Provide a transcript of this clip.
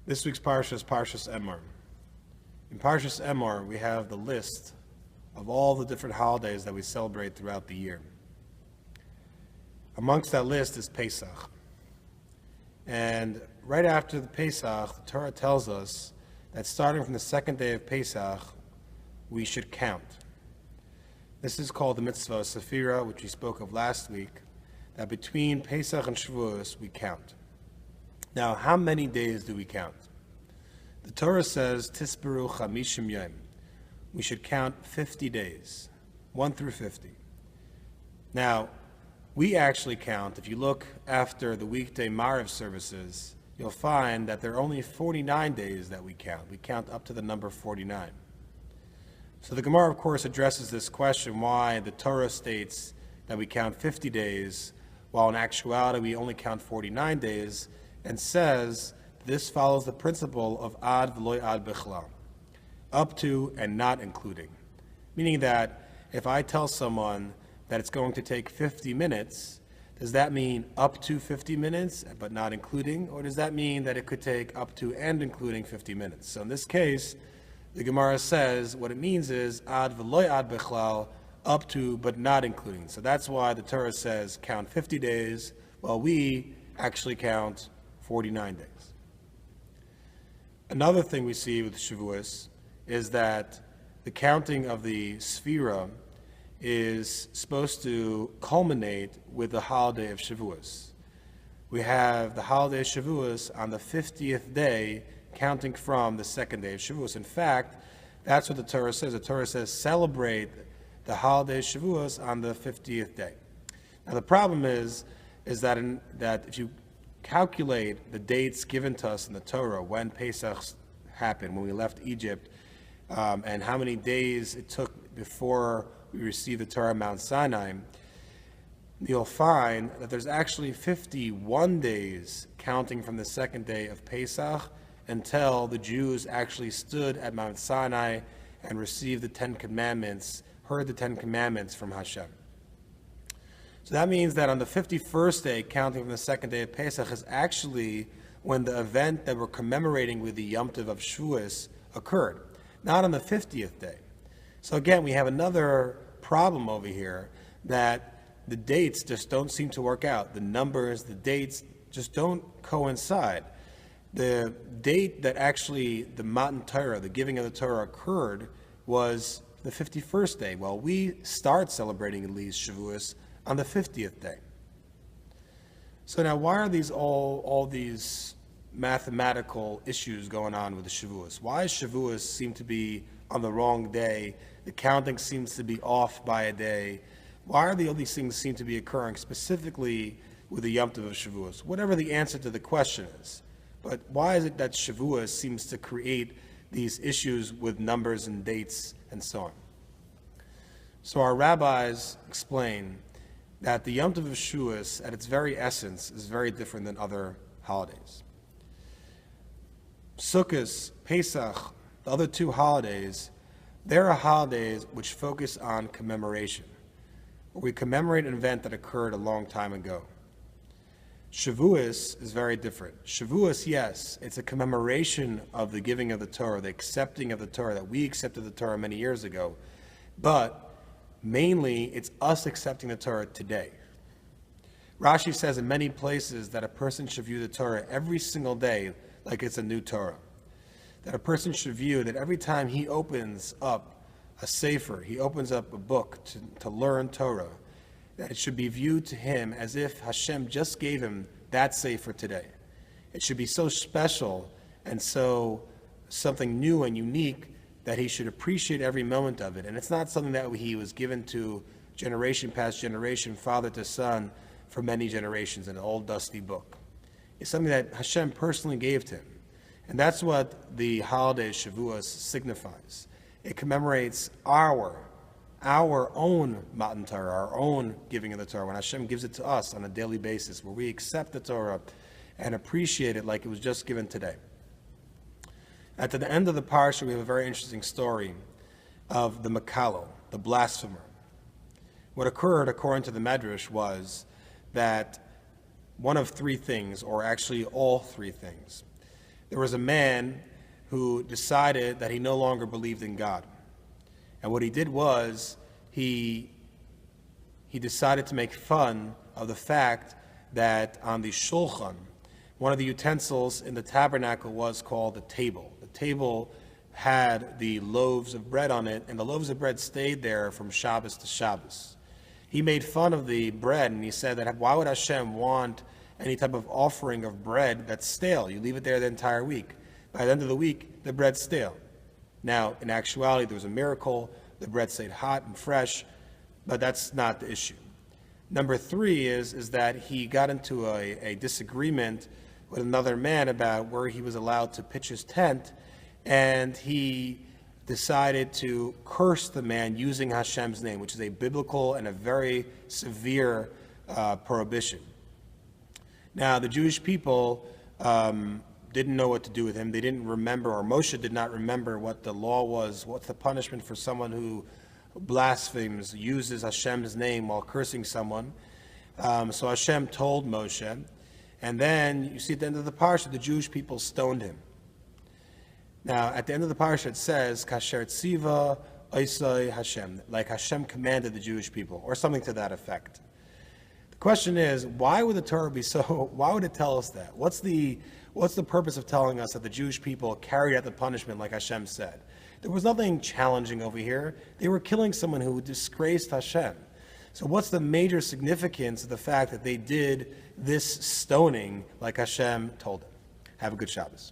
This week's Parsha is Parshas Emor. In Parshas Emor, we have the list of all the different holidays that we celebrate throughout the year. Amongst that list is Pesach. And right after the Pesach, the Torah tells us that starting from the second day of Pesach, we should count. This is called the mitzvah of Sephira, which we spoke of last week, that between Pesach and Shavuos, we count. Now, how many days do we count? The Torah says, Tisperu chamishim yom. We should count 50 days, 1 through 50. Now, we actually count, if you look after the weekday Mariv services, you'll find that there are only 49 days that we count. We count up to the number 49. So the Gemara, of course, addresses this question, why the Torah states that we count 50 days, while in actuality we only count 49 days, and says this follows the principle of ad v'lo ad bichlal, up to and not including. Meaning that if I tell someone that it's going to take 50 minutes, does that mean up to 50 minutes but not including? Or does that mean that it could take up to and including 50 minutes? So in this case, the Gemara says what it means is ad v'lo ad bichlal, up to but not including. So that's why the Torah says count 50 days, while we actually count 49 days. Another thing we see with Shavuos is that the counting of the Sphira is supposed to culminate with the holiday of Shavuos. We have the holiday of Shavuos on the 50th day, counting from the second day of Shavuos. In fact, that's what the Torah says. The Torah says celebrate the holiday of Shavuos on the 50th day. Now the problem is that if you calculate the dates given to us in the Torah, when Pesach happened, when we left Egypt, and how many days it took before we received the Torah on Mount Sinai, you'll find that there's actually 51 days counting from the second day of Pesach until the Jews actually stood at Mount Sinai and received the Ten Commandments, heard the Ten Commandments from Hashem. So that means that on the 51st day, counting from the second day of Pesach, is actually when the event that we're commemorating with the Yom Tov of Shavuos occurred, not on the 50th day. So again, we have another problem over here, that the dates just don't seem to work out. The numbers, the dates just don't coincide. The date that actually the Matan Torah, the giving of the Torah, occurred was the 51st day. Well, we start celebrating at least Shavuos on the 50th day. So now, why are these all these mathematical issues going on with the Shavuos? Why does Shavuos seem to be on the wrong day? The counting seems to be off by a day. Why are all these things seem to be occurring specifically with the Yom Tov of Shavuos? Whatever the answer to the question is. But why is it that Shavuos seems to create these issues with numbers and dates and so on? So our rabbis explain that the Yom Tov of Shavuos, at its very essence, is very different than other holidays. Sukkot, Pesach, the other two holidays, there are holidays which focus on commemoration, where we commemorate an event that occurred a long time ago. Shavuos is very different. Shavuos, yes, it's a commemoration of the giving of the Torah, the accepting of the Torah, that we accepted the Torah many years ago, but mainly, it's us accepting the Torah today. Rashi says in many places that a person should view the Torah every single day like it's a new Torah. That a person should view that every time he opens up a sefer, he opens up a book to learn Torah, that it should be viewed to him as if Hashem just gave him that sefer today. It should be so special and so something new and unique that he should appreciate every moment of it. And it's not something that he was given to generation past generation, father to son, for many generations in an old dusty book. It's something that Hashem personally gave to him. And that's what the holiday Shavuos signifies. It commemorates our own Matan Torah, our own giving of the Torah, when Hashem gives it to us on a daily basis, where we accept the Torah and appreciate it like it was just given today. At the end of the parsha, we have a very interesting story of the Makalo, the blasphemer. What occurred, according to the Medrash, was that one of three things, or actually all three things, there was a man who decided that he no longer believed in God. And what he did was he decided to make fun of the fact that on the shulchan, one of the utensils in the tabernacle was called the table. The table had the loaves of bread on it, and the loaves of bread stayed there from Shabbos to Shabbos. He made fun of the bread, and he said that why would Hashem want any type of offering of bread that's stale? You leave it there the entire week. By the end of the week, the bread's stale. Now, in actuality, there was a miracle. The bread stayed hot and fresh, but that's not the issue. Number three is that he got into a disagreement with another man about where he was allowed to pitch his tent, and he decided to curse the man using Hashem's name, which is a biblical and a very severe prohibition. Now, the Jewish people didn't know what to do with him. They didn't remember, or Moshe did not remember what the law was, what's the punishment for someone who blasphemes, uses Hashem's name while cursing someone. So Hashem told Moshe, and then you see at the end of the parsha, the Jewish people stoned him. Now, at the end of the parsha, it says, Kasher tziva oisai Hashem, like Hashem commanded the Jewish people, or something to that effect. The question is, why would the Torah why would it tell us that? What's the purpose of telling us that the Jewish people carried out the punishment like Hashem said? There was nothing challenging over here. They were killing someone who disgraced Hashem. So what's the major significance of the fact that they did this stoning like Hashem told them? Have a good Shabbos.